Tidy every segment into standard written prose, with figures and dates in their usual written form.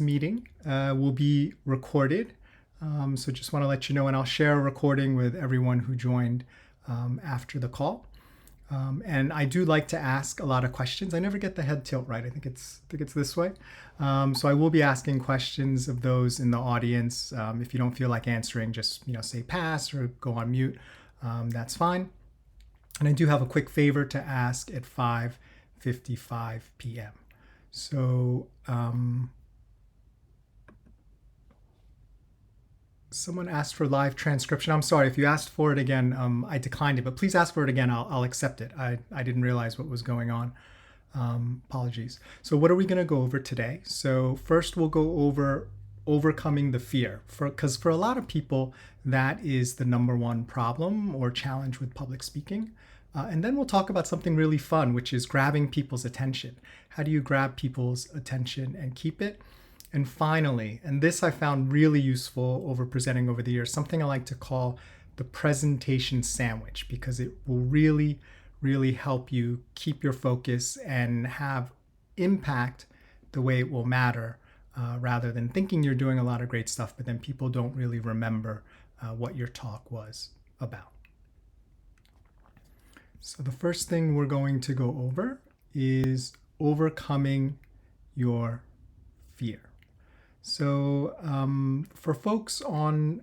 meeting will be recorded. So just want to let you know, and I'll share a recording with everyone who joined after the call. And I do like to ask a lot of questions. I never get the head tilt right. I think it's this way. So I will be asking questions of those in the audience. If you don't feel like answering, just say pass or go on mute. That's fine. And I do have a quick favor to ask at 5:55 p.m. So someone asked for live transcription. I'm sorry if you asked for it again. I declined it, but please ask for it again. I'll accept it. I didn't realize what was going on. Apologies. So what are we going to go over today? So first we'll go over overcoming the fear, because for a lot of people that is the number one problem or challenge with public speaking. And then we'll talk about something really fun, which is grabbing people's attention. How do you grab people's attention and keep it? And finally, and this I found really useful over presenting over the years, something I like to call the presentation sandwich, because it will really, really help you keep your focus and have impact the way it will matter, rather than thinking you're doing a lot of great stuff, but then people don't really remember what your talk was about. So the first thing we're going to go over is overcoming your fear. So for folks on,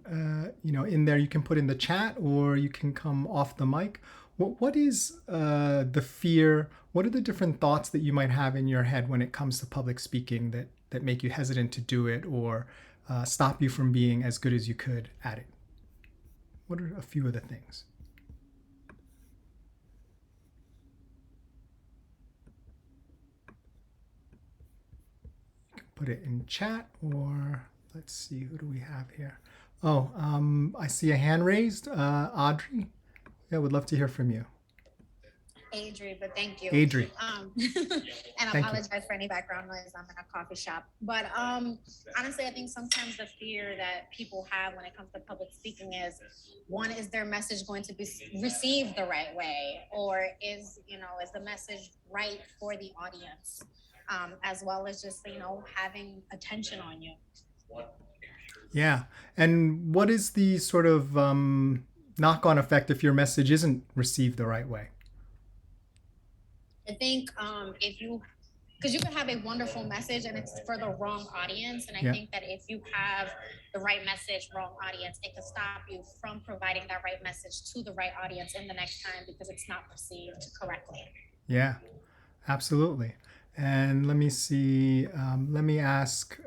in there, you can put in the chat or you can come off the mic. What is the fear? What are the different thoughts that you might have in your head when it comes to public speaking that make you hesitant to do it or stop you from being as good as you could at it? What are a few of the things? Put it in chat, or let's see, who do we have here? Oh, I see a hand raised. Audrey, yeah, would love to hear from you. Adri, but thank you. Adri. And I apologize for any background noise. I'm in a coffee shop. But honestly, I think sometimes the fear that people have when it comes to public speaking is, one, is their message going to be received the right way? Or is the message right for the audience? As well as just, having attention on you. Yeah. And what is the sort of knock-on effect if your message isn't received the right way? I think because you can have a wonderful message and it's for the wrong audience. And I think that if you have the right message, wrong audience, it can stop you from providing that right message to the right audience in the next time because it's not perceived correctly. Yeah, absolutely. And let me see, let me ask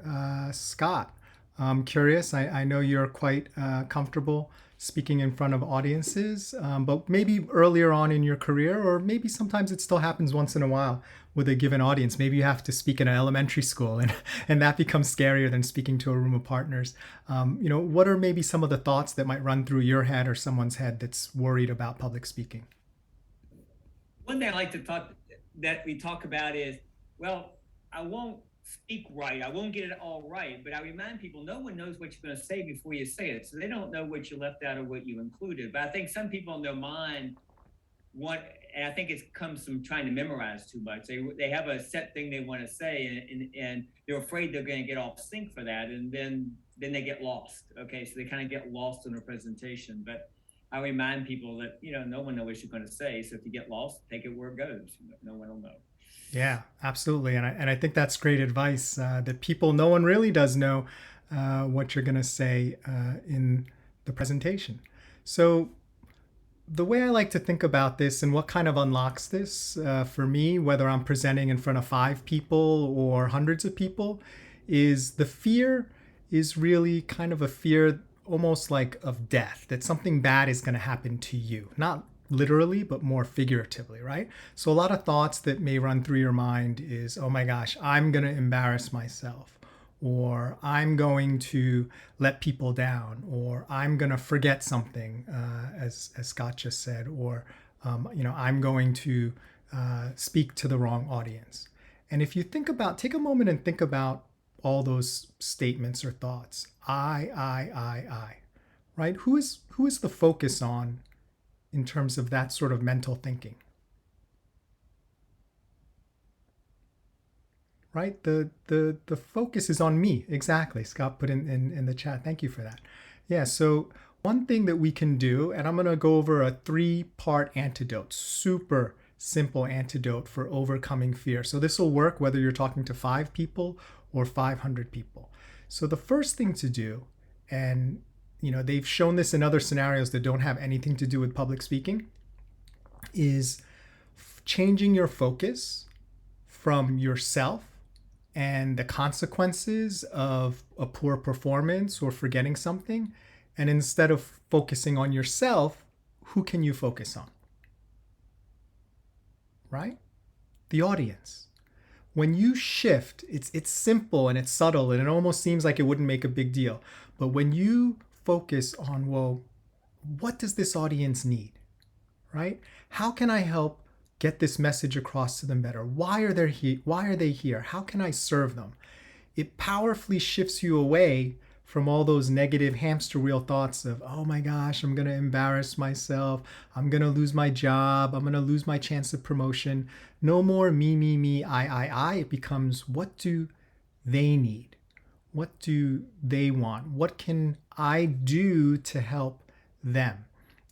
Scott. I'm curious, I know you're quite comfortable speaking in front of audiences, but maybe earlier on in your career, or maybe sometimes it still happens once in a while with a given audience. Maybe you have to speak in an elementary school and that becomes scarier than speaking to a room of partners. What are maybe some of the thoughts that might run through your head or someone's head that's worried about public speaking? One thing I like to talk about is, well, I won't speak right. I won't get it all right, but I remind people no one knows what you're going to say before you say it. So they don't know what you left out or what you included. But I think some people in their mind and I think it comes from trying to memorize too much. They have a set thing they want to say and they're afraid they're going to get off sync for that. And then they get lost. Okay. So they kind of get lost in their presentation. But I remind people that, no one knows what you're going to say. So if you get lost, take it where it goes. No one will know. Yeah, absolutely. And I think that's great advice, that no one really does know what you're going to say in the presentation. So the way I like to think about this and what kind of unlocks this for me, whether I'm presenting in front of 5 people or hundreds of people, is the fear is really kind of a fear almost like of death, that something bad is going to happen to you. Not literally, but more figuratively, right? So a lot of thoughts that may run through your mind is, oh my gosh, I'm going to embarrass myself, or I'm going to let people down, or I'm going to forget something, as Scott just said, or, I'm going to speak to the wrong audience. And if you take a moment and think about all those statements or thoughts, I, right? Who is the focus on in terms of that sort of mental thinking? right? The focus is on me. Exactly. Scott put in the chat. Thank you for that. Yeah. So one thing that we can do, and I'm going to go over a 3-part antidote, super simple antidote for overcoming fear. So this will work whether you're talking to 5 people or 500 people. So the first thing to do, and they've shown this in other scenarios that don't have anything to do with public speaking, is changing your focus from yourself and the consequences of a poor performance or forgetting something. And instead of focusing on yourself, who can you focus on? Right? The audience. When you shift, it's simple and it's subtle and it almost seems like it wouldn't make a big deal. But when you focus on, well, what does this audience need? Right? How can I help get this message across to them better? Why are they here? How can I serve them? It powerfully shifts you away from all those negative hamster wheel thoughts of, oh my gosh, I'm going to embarrass myself. I'm going to lose my job. I'm going to lose my chance of promotion. No more me, I. It becomes, what do they need? What do they want? What can I do to help them?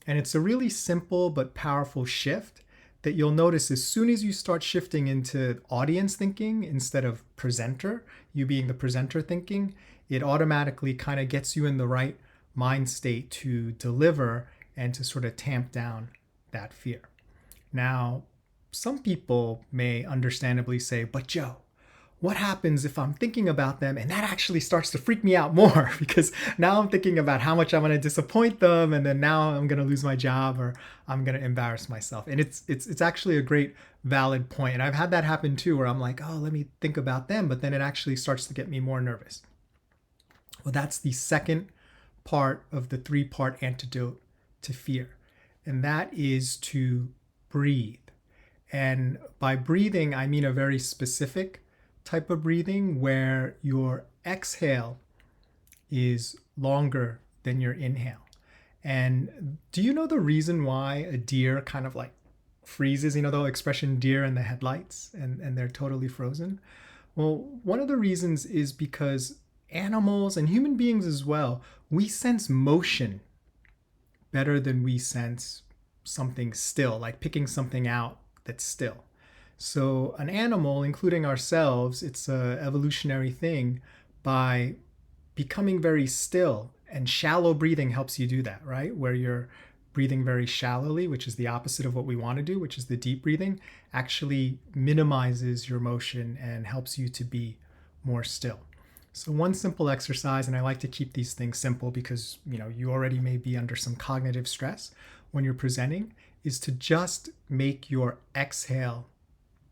And it's a really simple but powerful shift that you'll notice as soon as you start shifting into audience thinking instead of presenter, you being the presenter thinking, it automatically kind of gets you in the right mind state to deliver and to sort of tamp down that fear. Now, some people may understandably say, but Joe, what happens if I'm thinking about them and that actually starts to freak me out more because now I'm thinking about how much I'm going to disappoint them and then now I'm going to lose my job or I'm going to embarrass myself. And it's actually a great valid point. And I've had that happen too where I'm like, oh, let me think about them, but then it actually starts to get me more nervous. Well, that's the second part of the 3-part antidote to fear. And that is to breathe. And by breathing, I mean a very specific type of breathing where your exhale is longer than your inhale. And do you know the reason why a deer kind of like freezes, the expression deer in the headlights and they're totally frozen? Well, one of the reasons is because animals and human beings as well, we sense motion better than we sense something still, like picking something out that's still. So an animal, including ourselves, it's an evolutionary thing. By becoming very still, and shallow breathing helps you do that, right? Where you're breathing very shallowly, which is the opposite of what we want to do, which is the deep breathing, actually minimizes your motion and helps you to be more still. So one simple exercise, and I like to keep these things simple because you already may be under some cognitive stress when you're presenting, is to just make your exhale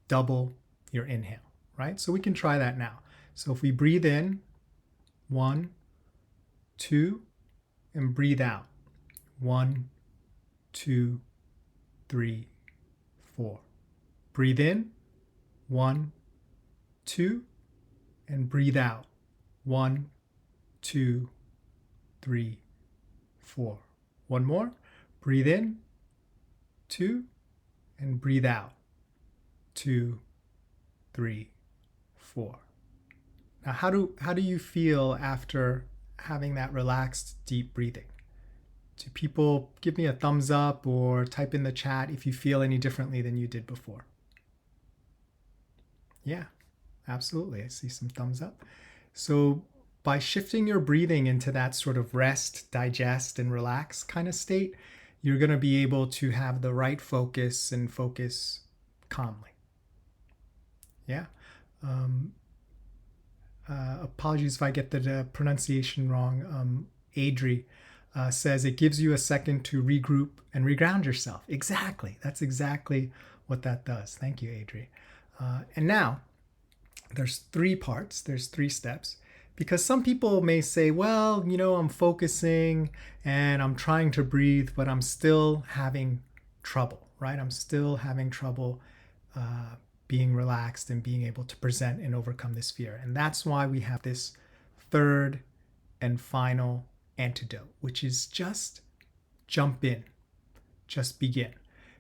double your inhale, right? So we can try that now. So if we breathe in, 1, 2, and breathe out, 1, 2, 3, 4. Breathe in, 1, 2, and breathe out, 1, 2, 3, 4. One more. Breathe in, 2, and breathe out, 2, 3, 4. Now, how do you feel after having that relaxed, deep breathing? Do people give me a thumbs up or type in the chat if you feel any differently than you did before? Yeah, absolutely. I see some thumbs up. So by shifting your breathing into that sort of rest, digest, and relax kind of state, you're going to be able to have the right focus and focus calmly. Yeah. Apologies if I get the pronunciation wrong. Adri says it gives you a second to regroup and reground yourself. Exactly. That's exactly what that does. Thank you, Adri. And now there's 3 parts. There's 3 steps. Because some people may say, well, I'm focusing and I'm trying to breathe, but I'm still having trouble, right? I'm still having trouble being relaxed and being able to present and overcome this fear. And that's why we have this 3rd and final antidote, which is just jump in, just begin.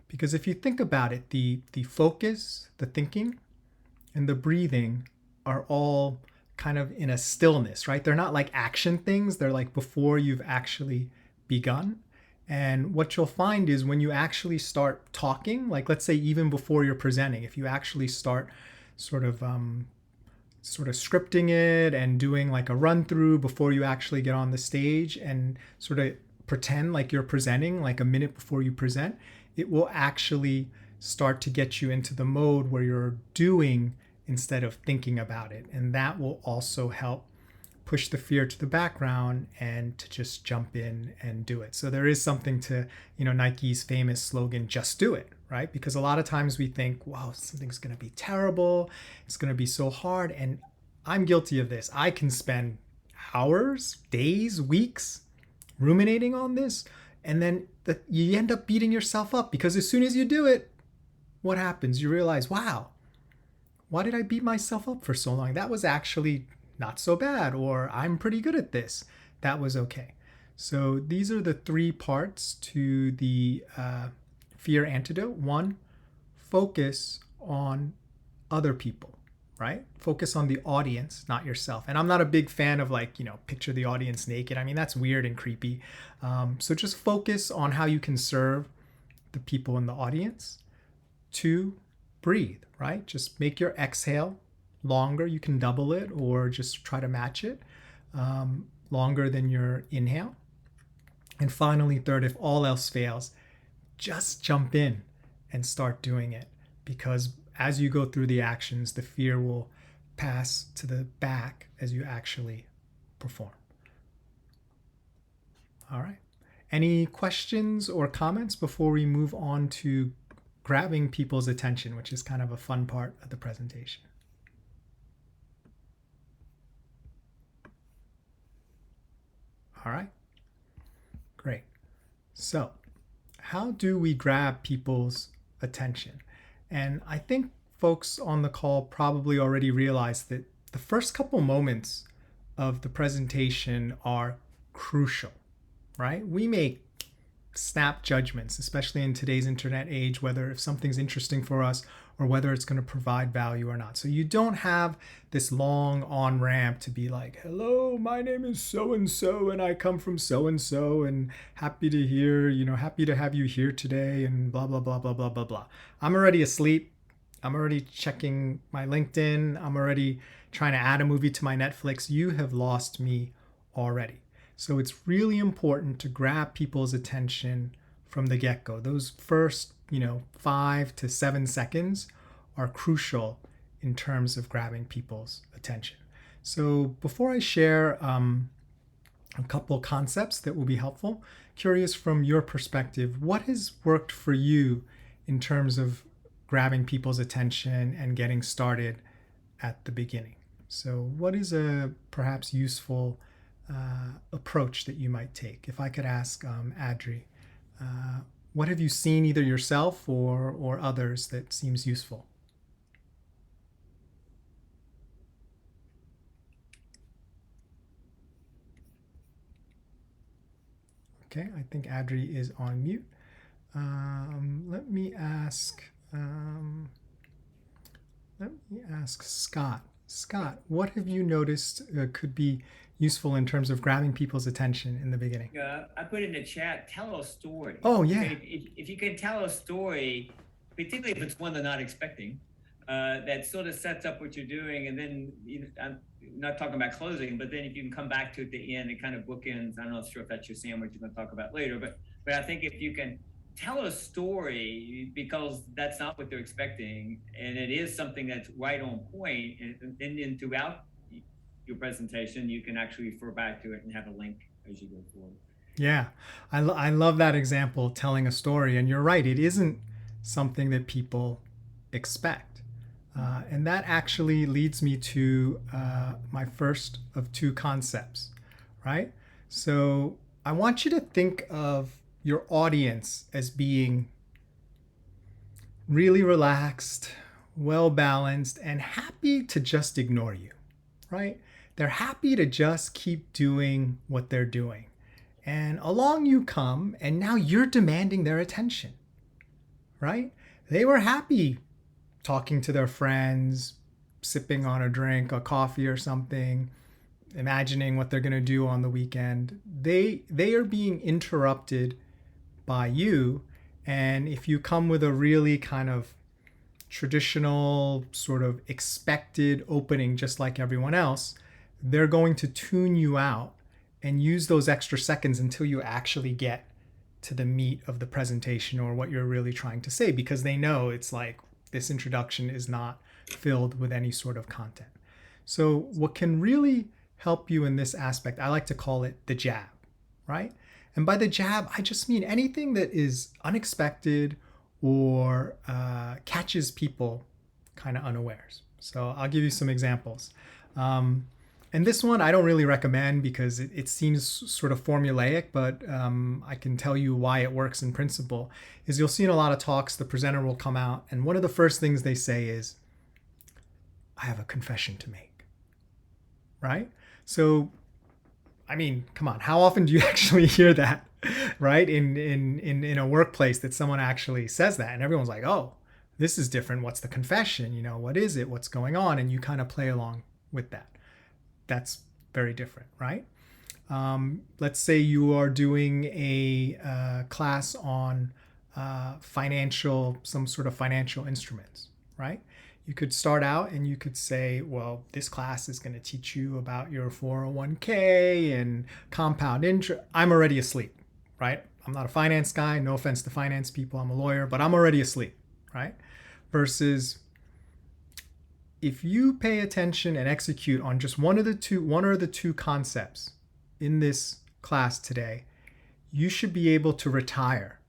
Because if you think about it, the focus, the thinking, and the breathing are all kind of in a stillness, right? They're not like action things, they're like before you've actually begun. And what you'll find is when you actually start talking, like let's say even before you're presenting, if you actually start sort of scripting it and doing like a run through before you actually get on the stage and sort of pretend like you're presenting like a minute before you present, it will actually start to get you into the mode where you're doing instead of thinking about it. And that will also help push the fear to the background and to just jump in and do it. So there is something to, Nike's famous slogan, just do it, right? Because a lot of times we think, wow, something's going to be terrible. It's going to be so hard. And I'm guilty of this. I can spend hours, days, weeks ruminating on this. And then you end up beating yourself up because as soon as you do it, what happens? You realize, wow, why did I beat myself up for so long? That was actually not so bad, or I'm pretty good at this. That was okay. So these are the 3 parts to the fear antidote. 1, focus on other people, right? Focus on the audience, not yourself. And I'm not a big fan of like, picture the audience naked. I mean, that's weird and creepy. So just focus on how you can serve the people in the audience. 2, breathe, right? Just make your exhale longer. You can double it or just try to match it longer than your inhale. And finally, 3rd, if all else fails, just jump in and start doing it, because as you go through the actions, the fear will pass to the back as you actually perform. All right. Any questions or comments before we move on to grabbing people's attention, which is kind of a fun part of the presentation? All right, great. So how do we grab people's attention? And I think folks on the call probably already realized that the first couple moments of the presentation are crucial, right? We make snap judgments, especially in today's internet age, whether if something's interesting for us or whether it's going to provide value or not. So you don't have this long on ramp to be like, hello, my name is so-and-so and I come from so-and-so and happy to have you here today and blah, blah, blah, blah, blah, blah, blah. I'm already asleep. I'm already checking my LinkedIn. I'm already trying to add a movie to my Netflix. You have lost me already. So it's really important to grab people's attention from the get-go. Those first, 5 to 7 seconds are crucial in terms of grabbing people's attention. So before I share a couple concepts that will be helpful, curious from your perspective, what has worked for you in terms of grabbing people's attention and getting started at the beginning? So what is a perhaps useful approach that you might take? If I could ask Adri, what have you seen either yourself or others that seems useful? Okay, I think Adri is on mute. Let me ask Scott. Scott, what have you noticed could be useful in terms of grabbing people's attention in the beginning? I put in the chat, tell a story. Oh, yeah. If you can tell a story, particularly if it's one they're not expecting, that sort of sets up what you're doing. And then I'm not talking about closing, but then if you can come back to it at the end, it kind of bookends. I'm not sure if that's your sandwich you're going to talk about later, but I think if you can tell a story, because that's not what they're expecting, and it is something that's right on point, and then throughout your presentation, you can actually refer back to it and have a link as you go forward. Yeah, I love that example, telling a story. And you're right, it isn't something that people expect. And that actually leads me to my first of 2 concepts, right? So I want you to think of your audience as being really relaxed, well-balanced, and happy to just ignore you, right? They're happy to just keep doing what they're doing. And along you come, and now you're demanding their attention, right? They were happy talking to their friends, sipping on a drink, a coffee or something, imagining what they're going to do on the weekend. They are being interrupted by you. And if you come with a really kind of traditional, sort of expected opening, just like everyone else, they're going to tune you out and use those extra seconds until you actually get to the meat of the presentation or what you're really trying to say, because they know it's like this introduction is not filled with any sort of content. So, what can really help you in this aspect, I like to call it the jab, right? And by the jab, I just mean anything that is unexpected or catches people kind of unawares. So I'll give you some examples. And this one I don't really recommend because it seems sort of formulaic, but I can tell you why it works in principle. Is you'll see in a lot of talks, the presenter will come out, and one of the first things they say is, I have a confession to make, right? So I mean, come on, how often do you actually hear that, right? In a workplace that someone actually says that and everyone's like, oh, this is different. What's the confession? You know, what is it? What's going on? And you kind of play along with that. That's very different, right? Let's say you are doing a class on some sort of financial instruments, right? You could start out and you could say, well, this class is going to teach you about your 401k and compound interest. I'm already asleep, right? I'm not a finance guy. No offense to finance people. I'm a lawyer, but I'm already asleep, right? Versus if you pay attention and execute on just one or the two concepts in this class today, you should be able to retire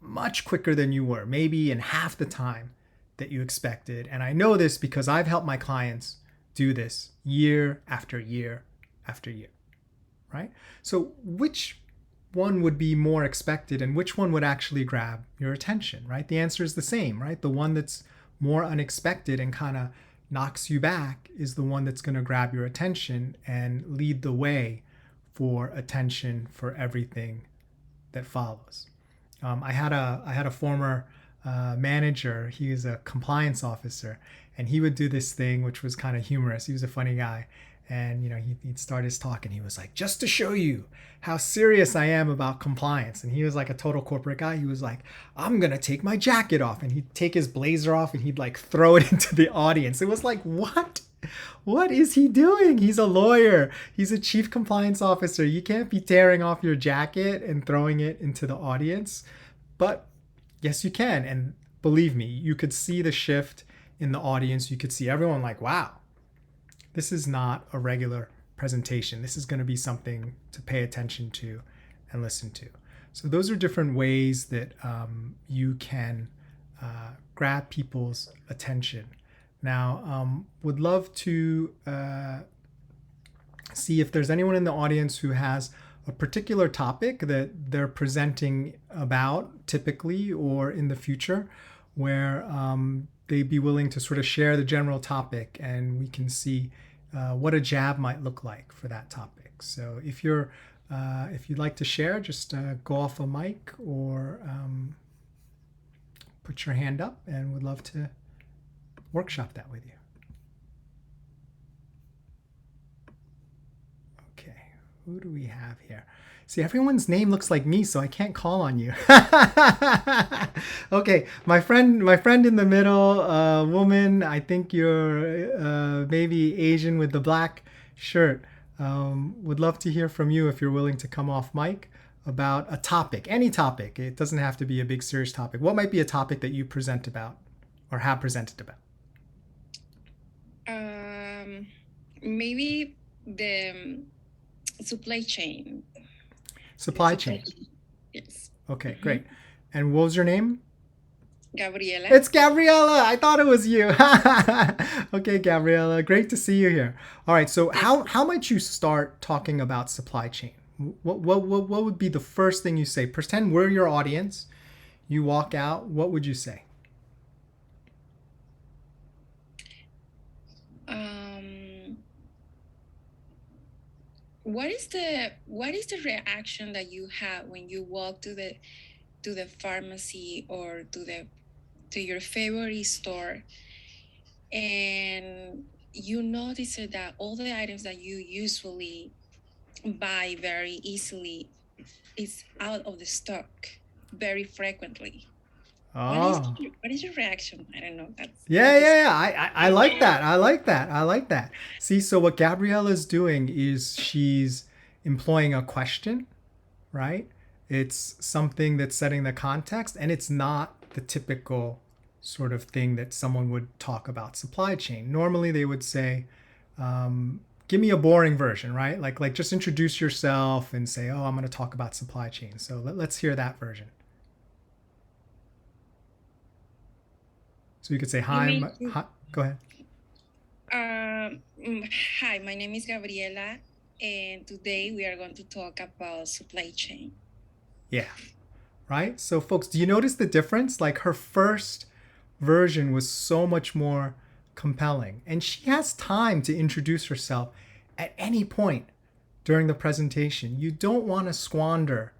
much quicker than you were, maybe in half the time that you expected. And I know this because I've helped my clients do this year after year after year, right? So which one would be more expected and which one would actually grab your attention, right? The answer is the same, right? The one that's more unexpected and kind of knocks you back is the one that's going to grab your attention and lead the way for attention for everything that follows. I had a former manager. He was a compliance officer, and he would do this thing which was kind of humorous. He was a funny guy, and he'd start his talk, and he was like, "Just to show you how serious I am about compliance." And he was like a total corporate guy. He was like, "I'm gonna take my jacket off," and he'd take his blazer off, and he'd like throw it into the audience. It was like, what? What is he doing? He's a lawyer. He's a chief compliance officer. You can't be tearing off your jacket and throwing it into the audience. But yes, you can. And believe me, you could see the shift in the audience. You could see everyone like, wow, this is not a regular presentation. This is going to be something to pay attention to and listen to. So those are different ways that you can grab people's attention. Now, would love to see if there's anyone in the audience who has a particular topic that they're presenting about typically or in the future where they'd be willing to sort of share the general topic and we can see what a jab might look like for that topic. So if you'd like to share, just go off a mic or put your hand up and would love to workshop that with you. Okay, who do we have here? See, everyone's name looks like me, so I can't call on you. Okay, my friend in the middle, woman, I think you're maybe Asian with the black shirt. Would love to hear from you if you're willing to come off mic about a topic, any topic. It doesn't have to be a big serious topic. What might be a topic that you present about or have presented about? Maybe the supply chain. Supply chain. Yes. Okay, great. And what was your name? Gabriela. It's Gabriela. I thought it was you. Okay, Gabriela. Great to see you here. All right. So how might you start talking about supply chain? What would be the first thing you say? Pretend we're your audience. You walk out. What would you say? What is the reaction that you have when you walk to the pharmacy or to your favorite store and you notice that all the items that you usually buy very easily is out of the stock very frequently. Oh. What is your reaction? I don't know. Yeah, That's yeah, yeah. I like that. I like that. I like that. See, so what Gabriella's doing is she's employing a question, right? It's something that's setting the context, and it's not the typical sort of thing that someone would talk about supply chain. Normally, they would say, "Give me a boring version," right? Like just introduce yourself and say, "Oh, I'm going to talk about supply chain." So let's hear that version. So you could say, you "Hi, mean hi." Go ahead. hi, my name is Gabriela, and today we are going to talk about supply chain. Yeah. Right? So, folks, do you notice the difference? Like her first version was so much more compelling, and she has time to introduce herself at any point during the presentation. You don't want to squander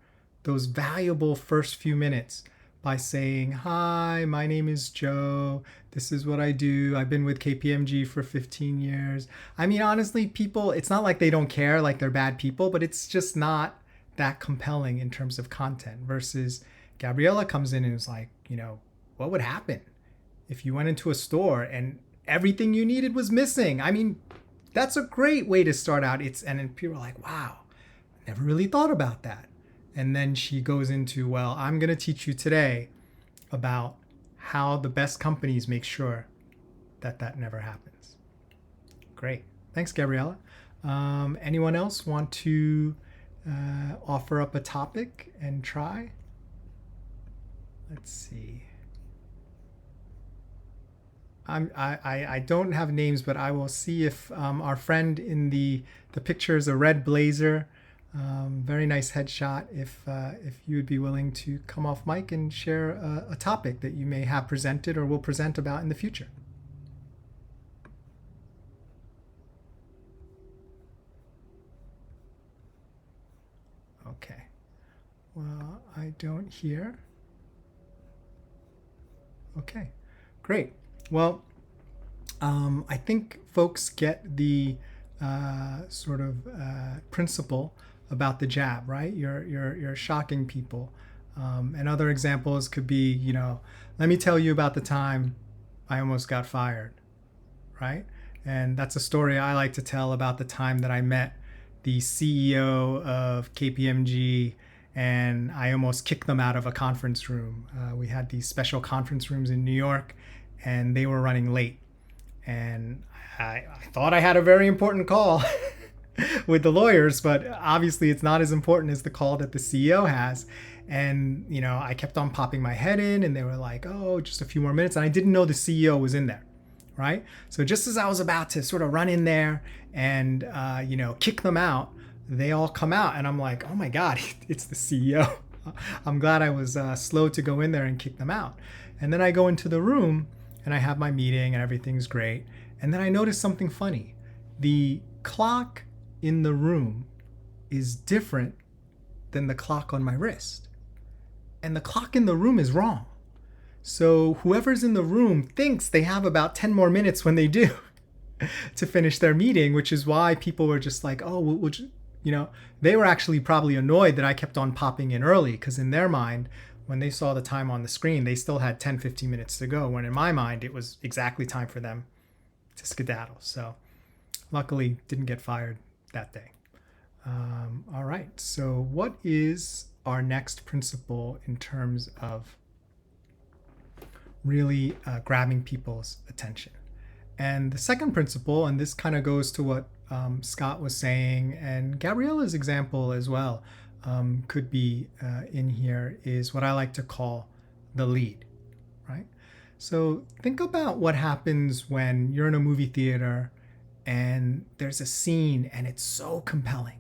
those valuable first few minutes by saying, "Hi, my name is Joe. This is what I do. I've been with KPMG for 15 years." I mean, honestly, people, it's not like they don't care, like they're bad people, but it's just not that compelling in terms of content versus Gabriella comes in and is like, what would happen if you went into a store and everything you needed was missing? I mean, that's a great way to start out. And then people are like, wow, I never really thought about that. And then she goes into, well, I'm going to teach you today about how the best companies make sure that that never happens. Great. Thanks, Gabriella. Anyone else want to offer up a topic and try? Let's see. I don't have names, but I will see if our friend in the picture is a red blazer. Very nice headshot. If you would be willing to come off mic and share a topic that you may have presented or will present about in the future. Okay. Well, I don't hear. Okay, great. Well, I think folks get the sort of principle about the jab, right? You're shocking people. And other examples could be, let me tell you about the time I almost got fired, right? And that's a story I like to tell about the time that I met the CEO of KPMG and I almost kicked them out of a conference room. We had these special conference rooms in New York and they were running late. And I thought I had a very important call with the lawyers, but obviously it's not as important as the call that the CEO has. And, I kept on popping my head in and they were like, oh, just a few more minutes. And I didn't know the CEO was in there. Right. So just as I was about to sort of run in there and, kick them out, they all come out and I'm like, oh my God, it's the CEO. I'm glad I was slow to go in there and kick them out. And then I go into the room and I have my meeting and everything's great. And then I notice something funny. The clock in the room is different than the clock on my wrist. And the clock in the room is wrong. So whoever's in the room thinks they have about 10 more minutes when they do to finish their meeting, which is why people were just like, oh, they were actually probably annoyed that I kept on popping in early because in their mind, when they saw the time on the screen, they still had 10, 15 minutes to go. When in my mind, it was exactly time for them to skedaddle. So luckily didn't get fired that day. All right. So what is our next principle in terms of really grabbing people's attention? And the second principle, and this kind of goes to what Scott was saying, and Gabriella's example as well could be in here, is what I like to call the lead, right? So think about what happens when you're in a movie theater and there's a scene and it's so compelling,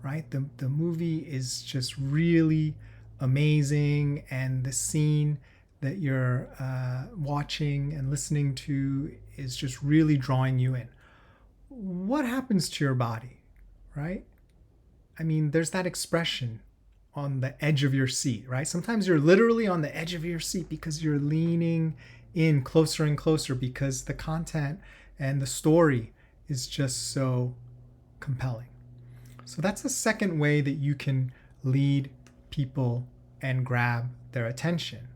right? The movie is just really amazing and the scene that you're watching and listening to is just really drawing you in. What happens to your body, right? I mean, there's that expression on the edge of your seat, right? Sometimes you're literally on the edge of your seat because you're leaning in closer and closer because the content and the story is just so compelling. So that's the second way that you can lead people and grab their attention.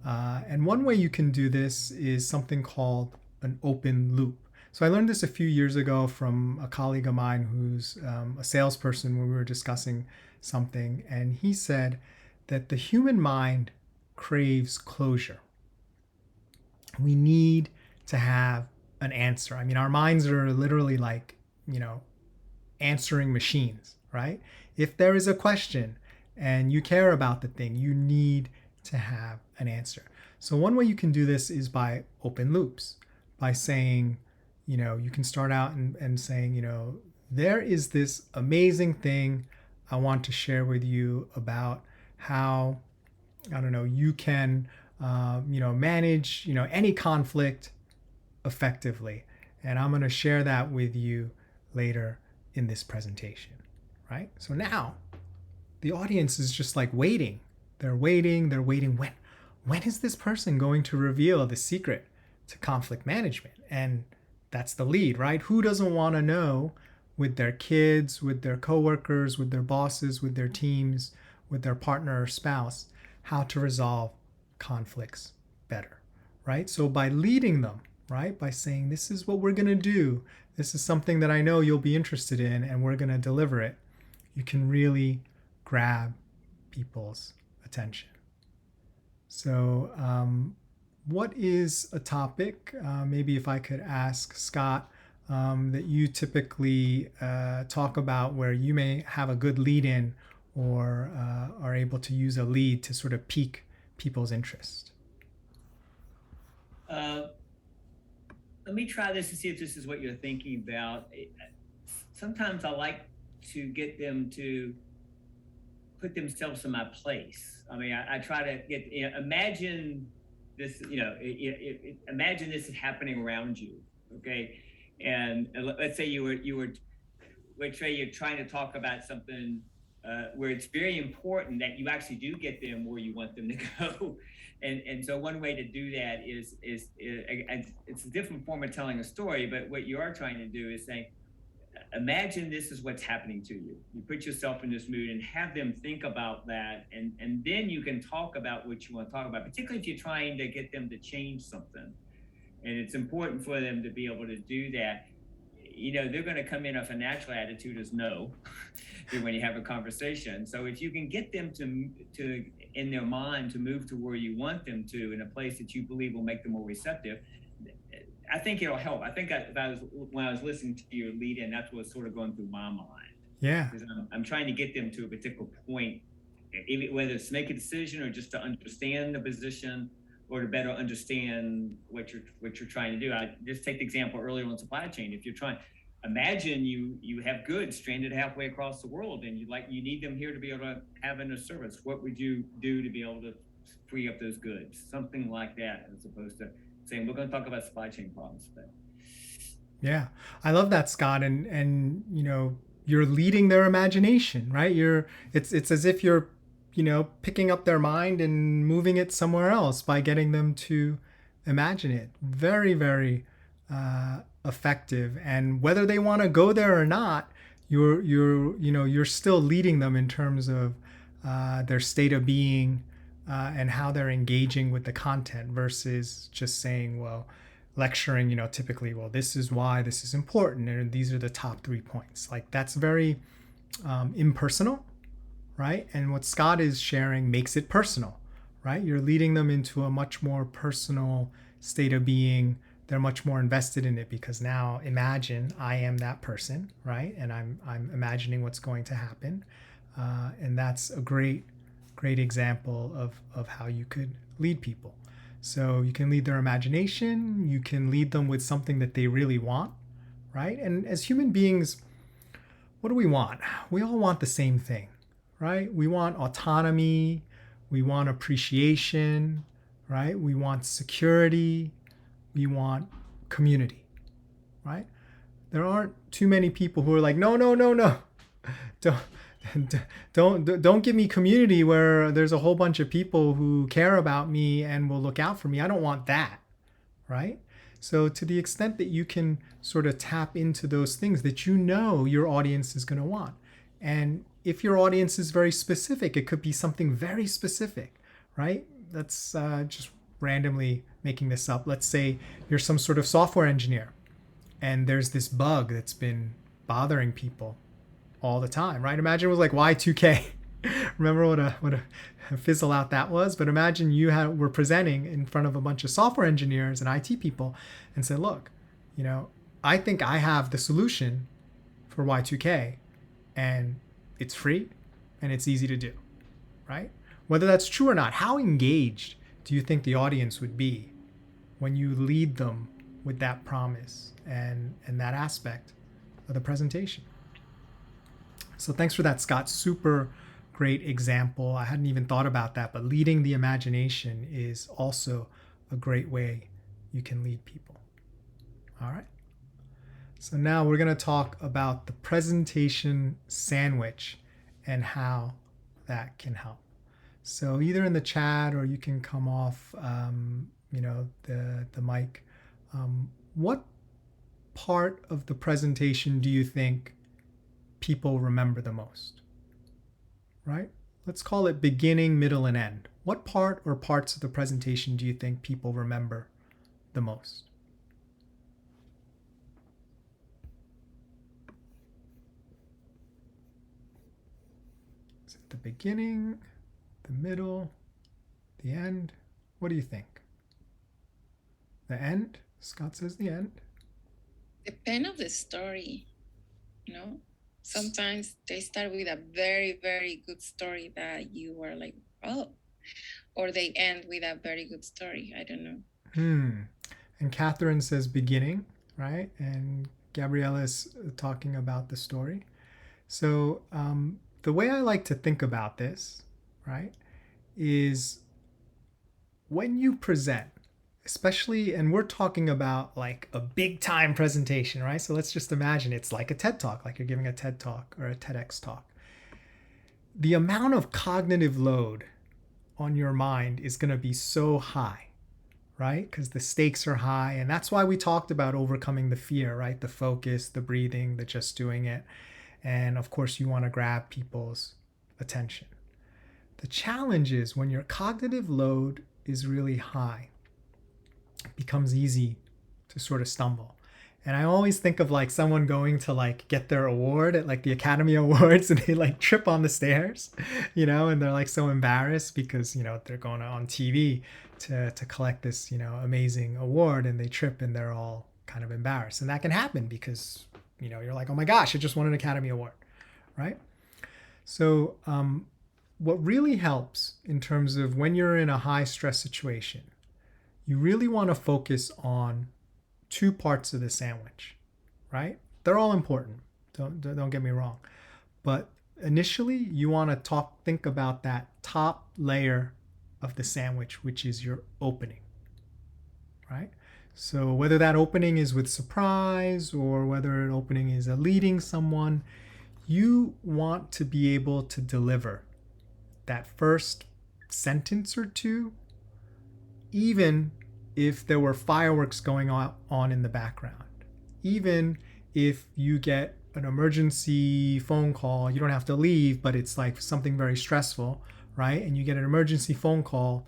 And one way you can do this is something called an open loop. So I learned this a few years ago from a colleague of mine who's a salesperson when we were discussing something. And he said that the human mind craves closure. We need to have an answer. I mean, our minds are literally like, answering machines, right? If there is a question and you care about the thing, you need to have an answer. So one way you can do this is by open loops, by saying, you can start out and saying, there is this amazing thing I want to share with you about how, you can, manage, any conflict effectively. And I'm going to share that with you later in this presentation, right? So now the audience is just like waiting. They're waiting. When is this person going to reveal the secret to conflict management? And that's the lead, right? Who doesn't want to know with their kids, with their coworkers, with their bosses, with their teams, with their partner or spouse, how to resolve conflicts better, right? So by leading them, right? By saying, this is what we're going to do. This is something that I know you'll be interested in, and we're going to deliver it. You can really grab people's attention. So what is a topic, maybe if I could ask Scott, that you typically talk about where you may have a good lead in or are able to use a lead to sort of pique people's interest? Let me try this and see if this is what you're thinking about. Sometimes I like to get them to put themselves in my place. I mean, I try to get, imagine this, imagine this is happening around you, okay? And let's say let's say you're trying to talk about something where it's very important that you actually do get them where you want them to go. And so one way to do that is it's a different form of telling a story, but what you are trying to do is say, imagine this is what's happening to you. You put yourself in this mood and have them think about that, and then you can talk about what you want to talk about, particularly if you're trying to get them to change something. And it's important for them to be able to do that. They're going to come in with a natural attitude as no when you have a conversation. So if you can get them to in their mind to move to where you want them to, in a place that you believe will make them more receptive, I think it'll help. I think when I was listening to your lead in, that's what's sort of going through my mind. Yeah. Because I'm trying to get them to a particular point, whether it's to make a decision or just to understand the position or to better understand what you're trying to do. I just take the example earlier on supply chain. If you're trying, imagine you have goods stranded halfway across the world and you need them here to be able to have in a service. What would you do to be able to free up those goods? Something like that, as opposed to saying we're going to talk about supply chain problems today. Yeah, I love that, Scott. And you're leading their imagination, right? It's as if you're picking up their mind and moving it somewhere else by getting them to imagine it. Very, very effective. And whether they want to go there or not, you're still leading them in terms of their state of being and how they're engaging with the content versus just saying, lecturing, typically, this is why this is important and these are the top 3 points. Like, that's very impersonal, right? And what Scott is sharing makes it personal, right? You're leading them into a much more personal state of being. They're much more invested in it because now imagine I am that person, right? And I'm imagining what's going to happen. And that's a great example of how you could lead people. So you can lead their imagination, you can lead them with something that they really want, right? And as human beings, what do we want? We all want the same thing, right? We want autonomy, we want appreciation, right? We want security, we want community, right? There aren't too many people who are like, no, don't give me community where there's a whole bunch of people who care about me and will look out for me. I don't want that, right? So to the extent that you can sort of tap into those things that you know your audience is going to want. And if your audience is very specific, it could be something very specific, right? That's just randomly making this up. Let's say you're some sort of software engineer and there's this bug that's been bothering people all the time, right? Imagine it was like Y2K. Remember what a fizzle out that was? But imagine were presenting in front of a bunch of software engineers and IT people and said, look, I think I have the solution for Y2K, and it's free and it's easy to do, right? Whether that's true or not, how engaged do you think the audience would be when you lead them with that promise and that aspect of the presentation? So thanks for that, Scott. Super great example. I hadn't even thought about that, but leading the imagination is also a great way you can lead people. All right. So now we're going to talk about the presentation sandwich and how that can help. So either in the chat or you can come off, the mic. What part of the presentation do you think people remember the most? Right? Let's call it beginning, middle, and end. What part or parts of the presentation do you think people remember the most? Is it the beginning, the middle, the end? What do you think? The end? Scott says the end. Depend of the story, Sometimes they start with a very, very good story that you are like, oh, or they end with a very good story. I don't know. And Catherine says beginning, right? And Gabriella is talking about the story. So the way I like to think about this, right, is when you present, especially, and we're talking about like a big time presentation, right? So let's just imagine it's like a TED Talk, like you're giving a TED Talk or a TEDx talk. The amount of cognitive load on your mind is going to be so high, right? Because the stakes are high. And that's why we talked about overcoming the fear, right? The focus, the breathing, the just doing it. And of course, you want to grab people's attention. The challenge is when your cognitive load is really high, it becomes easy to sort of stumble. And I always think of like someone going to like get their award at like the Academy Awards and they like trip on the stairs, and they're like so embarrassed because, they're going on TV to collect this, amazing award, and they trip and they're all kind of embarrassed. And that can happen because, you're like, oh my gosh, I just won an Academy Award, right? So what really helps in terms of when you're in a high stress situation, you really want to focus on two parts of the sandwich, right? They're all important. Don't get me wrong. But initially, you want to think about that top layer of the sandwich, which is your opening, right? So whether that opening is with surprise or whether an opening is a leading someone, you want to be able to deliver that first sentence or two, even if there were fireworks going on in the background. Even if you get an emergency phone call, you don't have to leave, but it's like something very stressful, right? And you get an emergency phone call,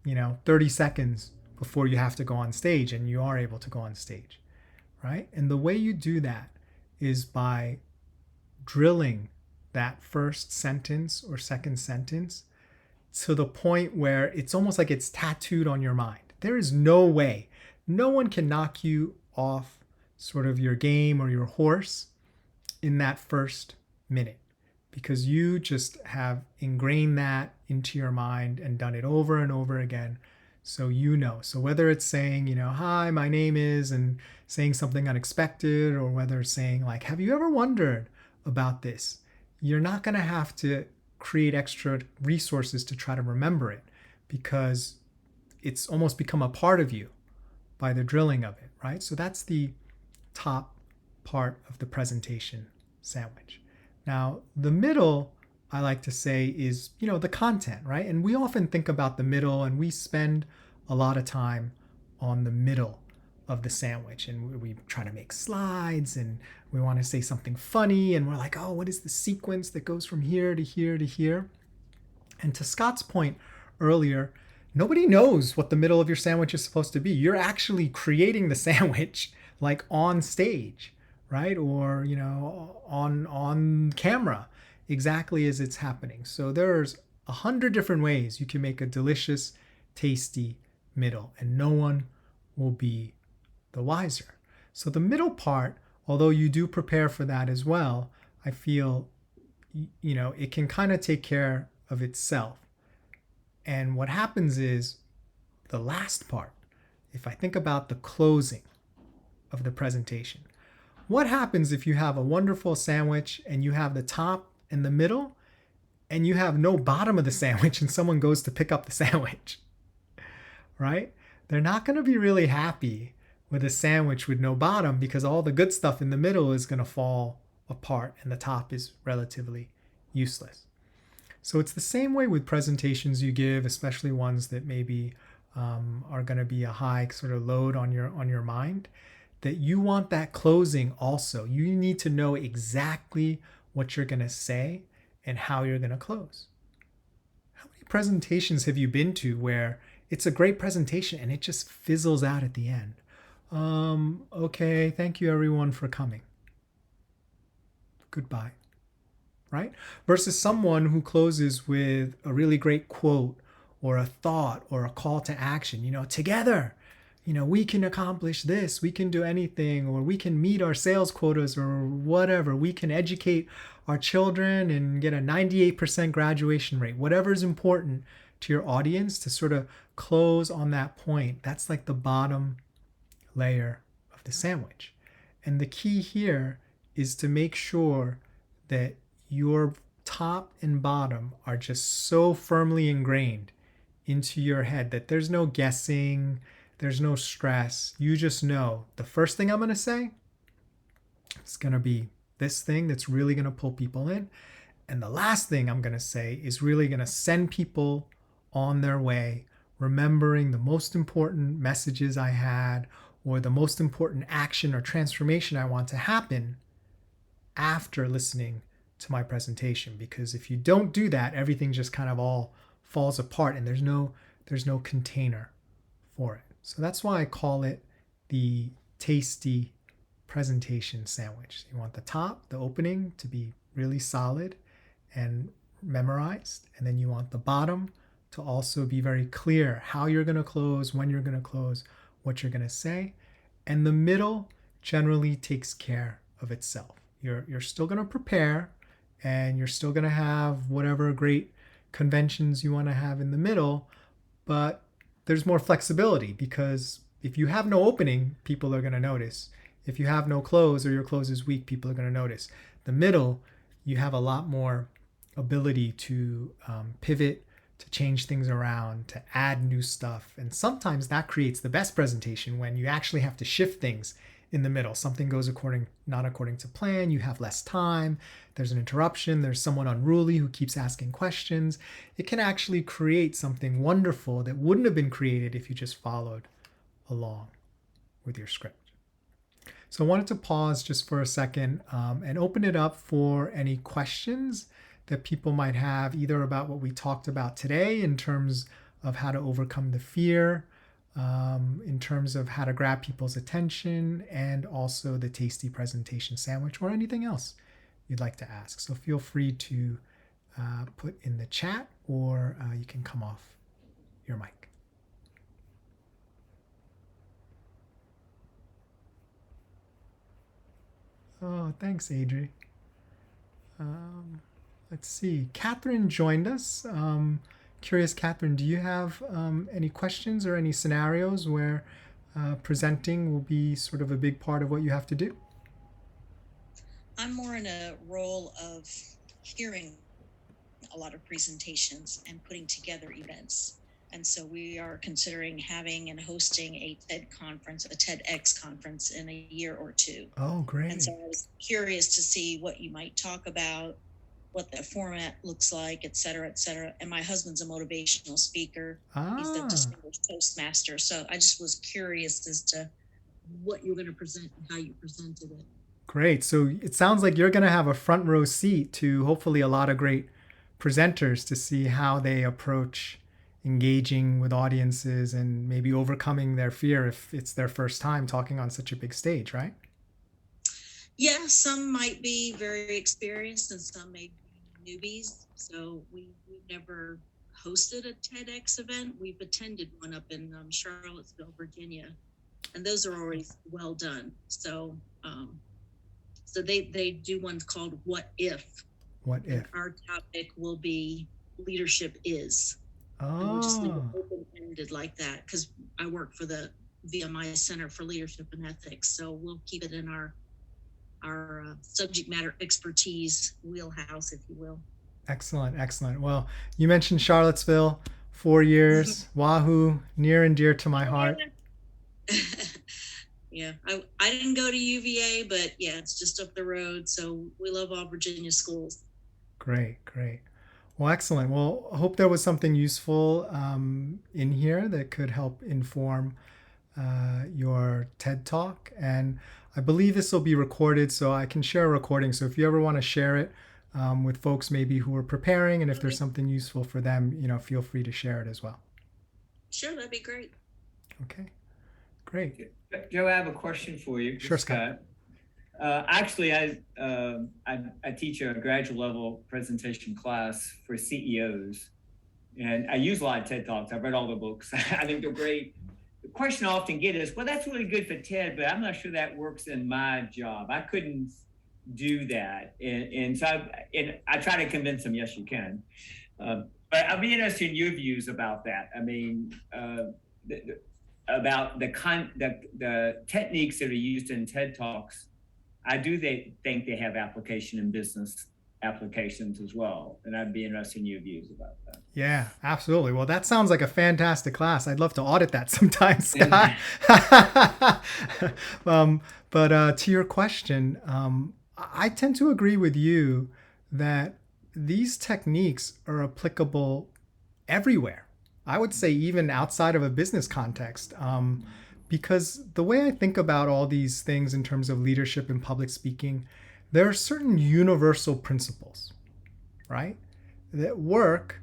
30 seconds before you have to go on stage, and you are able to go on stage, right? And the way you do that is by drilling that first sentence or second sentence to the point where it's almost like it's tattooed on your mind. There is no way, no one can knock you off sort of your game or your horse in that first minute, because you just have ingrained that into your mind and done it over and over again. So So whether it's saying, hi, my name is, and saying something unexpected, or whether it's saying like, have you ever wondered about this? You're not going to have to create extra resources to try to remember it, because it's almost become a part of you by the drilling of it, right? So that's the top part of the presentation sandwich. Now, the middle, I like to say, is, the content, right? And we often think about the middle and we spend a lot of time on the middle of the sandwich, and we try to make slides, and we want to say something funny, and we're like, oh, what is the sequence that goes from here to here to here? And to Scott's point earlier, nobody knows what the middle of your sandwich is supposed to be. You're actually creating the sandwich like on stage, right? Or, on camera, exactly as it's happening. So there's 100 different ways you can make a delicious, tasty middle, and no one will be the wiser. So the middle part, although you do prepare for that as well, I feel it can kind of take care of itself. And what happens is the last part, if I think about the closing of the presentation, what happens if you have a wonderful sandwich and you have the top and the middle and you have no bottom of the sandwich and someone goes to pick up the sandwich, right? They're not going to be really happy with a sandwich with no bottom, because all the good stuff in the middle is going to fall apart and the top is relatively useless. So it's the same way with presentations you give, especially ones that maybe are going to be a high sort of load on your mind, that you want that closing also. You need to know exactly what you're going to say and how you're going to close. How many presentations have you been to where it's a great presentation and it just fizzles out at the end? Okay, thank you everyone for coming. Goodbye. Right? Versus someone who closes with a really great quote or a thought or a call to action, together, we can accomplish this, we can do anything, or we can meet our sales quotas or whatever, we can educate our children and get a 98% graduation rate, whatever is important to your audience to sort of close on that point. That's like the bottom layer of the sandwich. And the key here is to make sure that your top and bottom are just so firmly ingrained into your head that there's no guessing, there's no stress. You just know the first thing I'm going to say is going to be this thing that's really going to pull people in. And the last thing I'm going to say is really going to send people on their way, remembering the most important messages I had or the most important action or transformation I want to happen after listening to my presentation. Because if you don't do that, everything just kind of all falls apart and there's no container for it. So that's why I call it the tasty presentation sandwich. You want the top, the opening, to be really solid and memorized, and then you want the bottom to also be very clear how you're going to close, when you're going to close, what you're going to say, and the middle generally takes care of itself. You're still going to prepare, and you're still going to have whatever great conventions you want to have in the middle, but there's more flexibility, because if you have no opening, people are going to notice. If you have no close or your close is weak, people are going to notice. The middle, you have a lot more ability to pivot, to change things around, to add new stuff. And sometimes that creates the best presentation, when you actually have to shift things in the middle. Something goes not according to plan, you have less time, there's an interruption, there's someone unruly who keeps asking questions. It can actually create something wonderful that wouldn't have been created if you just followed along with your script. So I wanted to pause just for a second and open it up for any questions that people might have, either about what we talked about today in terms of how to overcome the fear, in terms of how to grab people's attention, and also the tasty presentation sandwich, or anything else you'd like to ask. So feel free to put in the chat, or you can come off your mic. Oh, thanks, Adri. Let's see. Catherine joined us. Curious, Catherine, do you have any questions or any scenarios where presenting will be sort of a big part of what you have to do? I'm more in a role of hearing a lot of presentations and putting together events. And so we are considering having and hosting a TED conference, a TEDx conference, in a year or two. Oh, great. And so I was curious to see what you might talk about, what that format looks like, et cetera, et cetera. And my husband's a motivational speaker. He's the Ah, distinguished Toastmaster. So I just was curious as to what you were going to present and how you presented it. great. So it sounds like you're going to have a front row seat to hopefully a lot of great presenters to see how they approach engaging with audiences and maybe overcoming their fear if it's their first time talking on such a big stage, right? Yeah, some might be very experienced and some may be newbies. So we've never hosted a TEDx event. We've attended one up in Charlottesville, Virginia, and those are already well done. So so they do one called What If? What And if? our topic will be leadership is. And we'll just leave it Oh, open-ended like that because I work for the VMI Center for Leadership and Ethics. So we'll keep it in our subject matter expertise wheelhouse, if you will. excellent, excellent. Well, you mentioned Charlottesville, 4 years, Wahoo, near and dear to my heart. Yeah, I didn't go to UVA, but yeah, it's just up the road. So we love all Virginia schools. Great, great. Well, excellent. Well, I hope there was something useful in here that could help inform your TED Talk. And I believe this will be recorded, so I can share a recording. So if you ever want to share it with folks maybe who are preparing, and if there's something useful for them, feel free to share it as well. Sure, that'd be great. Okay, great. Joe, I have a question for you. Sure, Scott. Actually, I teach a graduate level presentation class for CEOs, and I use a lot of TED Talks. I've read all the books. I think they're great. The question I often get is, well, that's really good for TED, but I'm not sure that works in my job. I couldn't do that. And so I try to convince them, yes, you can. But I'd be interested in your views about that. I mean, about the techniques that are used in TED Talks. I do think they have application in business applications as well. And I'd be interested in your views about that. Yeah, absolutely. Well, that sounds like a fantastic class. I'd love to audit that sometime, Scott. But to your question, I tend to agree with you that these techniques are applicable everywhere. I would say even outside of a business context. Because the way I think about all these things in terms of leadership and public speaking, there are certain universal principles, right, that work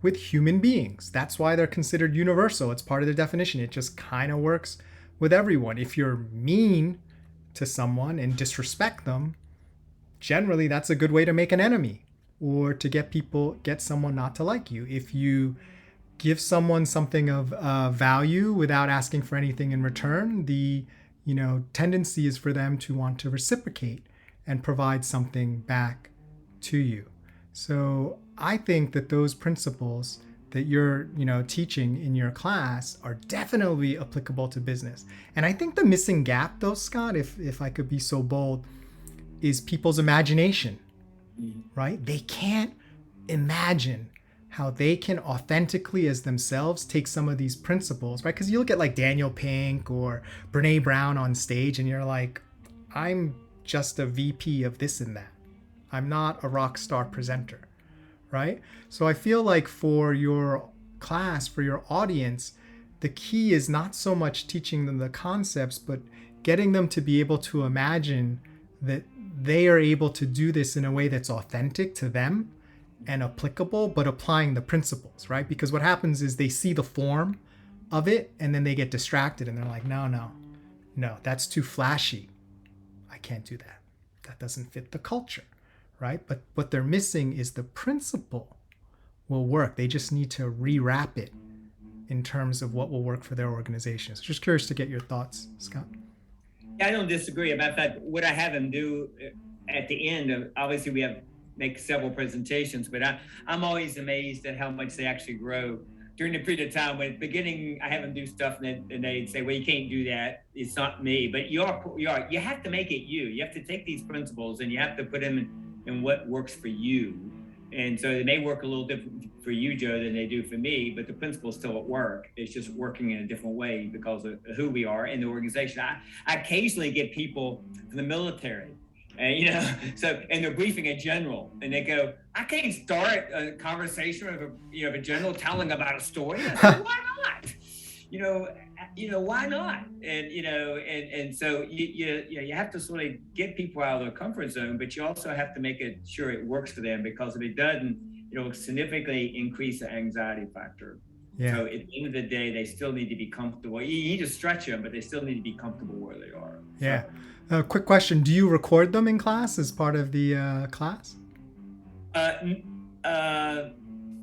with human beings. That's why they're considered universal. It's part of the definition. It just kind of works with everyone. If you're mean to someone and disrespect them, generally that's a good way to make an enemy or to get someone not to like you. If you give someone something of value without asking for anything in return, the tendency is for them to want to reciprocate and provide something back to you. So I think that those principles that you're teaching in your class are definitely applicable to business. And I think the missing gap, though, Scott, if I could be so bold, is people's imagination. Right? They can't imagine how they can authentically as themselves take some of these principles, right? Because you look at like Daniel Pink or Brene Brown on stage and you're like, I'm just a VP of this and that. I'm not a rock star presenter, right? So I feel like for your class, for your audience, the key is not so much teaching them the concepts, but getting them to be able to imagine that they are able to do this in a way that's authentic to them and applicable, but applying the principles, right? Because what happens is they see the form of it and then they get distracted and they're like, no, that's too flashy. I can't do that. That doesn't fit the culture, right? But what they're missing is the principle will work. They just need to rewrap it in terms of what will work for their organization. So just curious to get your thoughts, Scott. Yeah, I don't disagree. About that, what I have them do at the end of, obviously we have make several presentations, but I'm always amazed at how much they actually grow during the period of time. When at the beginning, I have them do stuff and they'd say, well, you can't do that. It's not me, but you have to make it you. You have to take these principles and you have to put them in what works for you. And so they may work a little different for you, Joe, than they do for me, but the principle's still at work. It's just working in a different way because of who we are in the organization. I occasionally get people from the military And so and they're briefing a general, and they go, "I can't start a conversation with a general telling about a story." I said, "Why not? Why not?" And so you have to sort of get people out of their comfort zone, but you also have to make it sure it works for them, because if it doesn't, it'll significantly increase the anxiety factor. Yeah. So at the end of the day, they still need to be comfortable. You need to stretch them, but they still need to be comfortable where they are. Yeah. Quick question. Do you record them in class as part of the class?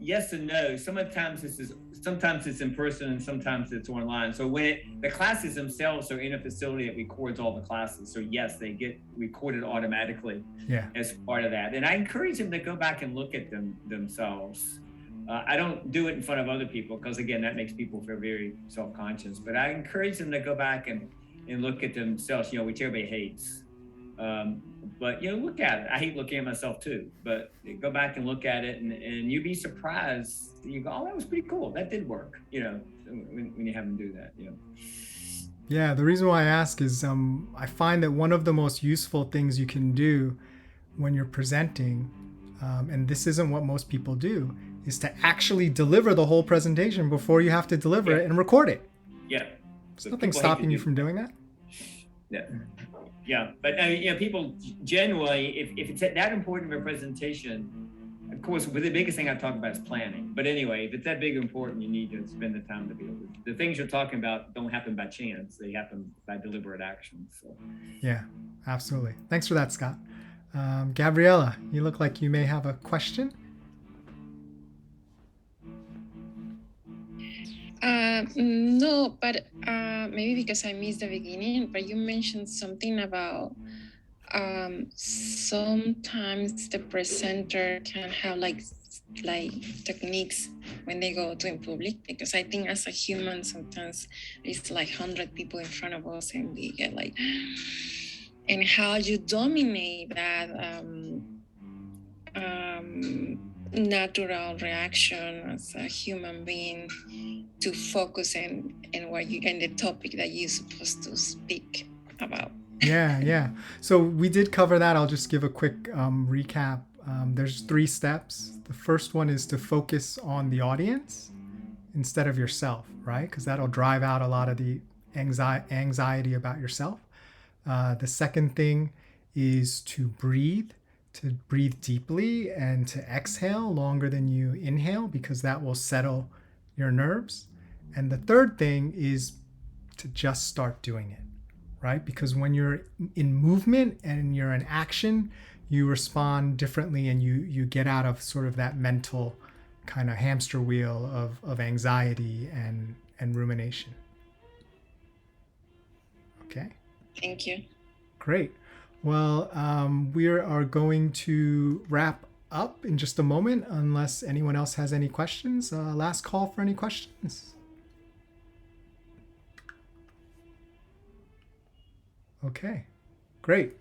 Yes and no. Sometimes it's in person and sometimes it's online. So when the classes themselves are in a facility that records all the classes. So yes, they get recorded automatically as part of that. And I encourage them to go back and look at them themselves. I don't do it in front of other people because, again, that makes people feel very self-conscious. But I encourage them to go back and look at themselves, which everybody hates. But look at it. I hate looking at myself too, but go back and look at it, and you'd be surprised. You go, "Oh, that was pretty cool. That did work." When you have them do that. Yeah, the reason why I ask is I find that one of the most useful things you can do when you're presenting, and this isn't what most people do, is to actually deliver the whole presentation before you have to deliver it and record it. Yeah. There's nothing stopping you from doing that. Yeah. Yeah, but people generally, if it's that important of a presentation, of course, the biggest thing I talk about is planning. But anyway, if it's that big or important, you need to spend the time to be able to. The things you're talking about don't happen by chance; they happen by deliberate action. So. Yeah, absolutely. Thanks for that, Scott. Gabriella, you look like you may have a question. No, but maybe because I missed the beginning, but you mentioned something about sometimes the presenter can have like techniques when they go to in public, because I think as a human sometimes it's like 100 people in front of us and we get like, and how you dominate that natural reaction as a human being to focus in what you and the topic that you're supposed to speak about. Yeah. So we did cover that. I'll just give a quick recap. There's 3 steps. The first one is to focus on the audience instead of yourself, right? Because that'll drive out a lot of the anxiety about yourself. The second thing is to breathe deeply and to exhale longer than you inhale, because that will settle your nerves. And the third thing is to just start doing it, right? Because when you're in movement and you're in action, you respond differently and you get out of sort of that mental kind of hamster wheel of anxiety and rumination. Okay. Thank you. Great. Well, we are going to wrap up in just a moment, unless anyone else has any questions. Last call for any questions. Okay, great.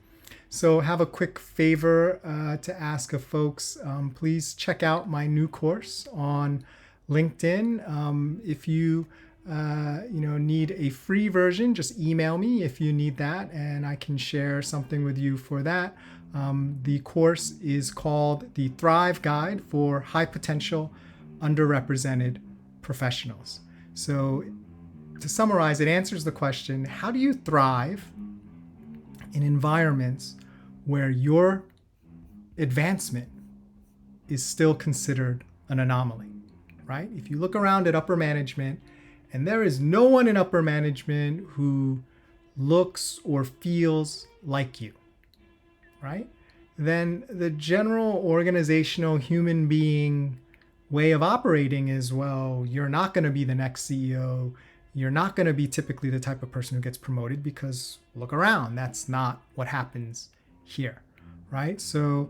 So have a quick favor to ask of folks. Please check out my new course on LinkedIn. If you need a free version, just email me if you need that, and I can share something with you for that. The course is called the Thrive Guide for High Potential Underrepresented Professionals. So to summarize, it answers the question, how do you thrive in environments where your advancement is still considered an anomaly, right? If you look around at upper management and there is no one in upper management who looks or feels like you, right? Then the general organizational human being way of operating is, well, you're not going to be the next CEO. You're not going to be typically the type of person who gets promoted, because look around, that's not what happens here, right? So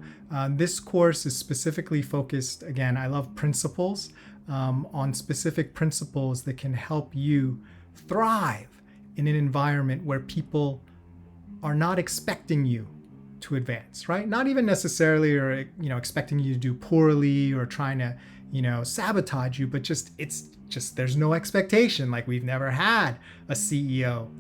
this course is specifically focused, again, I love principles, on specific principles that can help you thrive in an environment where people are not expecting you to advance, right? Not even necessarily or expecting you to do poorly or trying to sabotage you, but it's just there's no expectation. Like, we've never had a CEO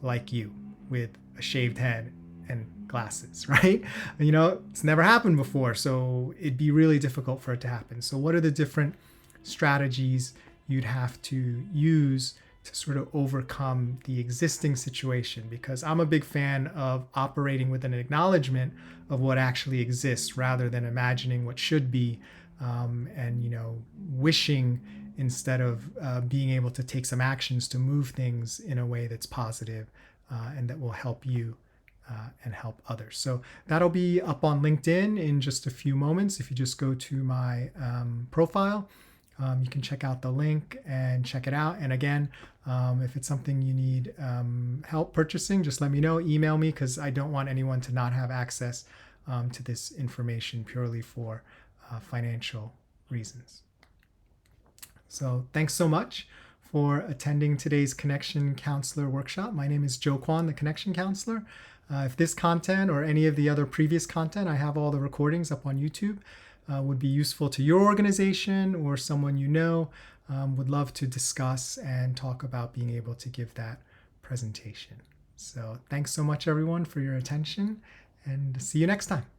like you with a shaved head and glasses, right? It's never happened before, so it'd be really difficult for it to happen. So what are the different strategies you'd have to use to sort of overcome the existing situation? Because I'm a big fan of operating with an acknowledgement of what actually exists rather than imagining what should be, and wishing instead of being able to take some actions to move things in a way that's positive, and that will help you and help others. So that'll be up on LinkedIn in just a few moments. If you just go to my profile, you can check out the link and check it out. And again, if it's something you need help purchasing, just let me know. Email me, because I don't want anyone to not have access to this information purely for financial reasons. So thanks so much for attending today's Connection Counselor workshop. My name is Joe Kwan, the Connection Counselor. If this content or any of the other previous content, I have all the recordings up on YouTube, would be useful to your organization or someone you know, would love to discuss and talk about being able to give that presentation. So thanks so much, everyone, for your attention, and see you next time.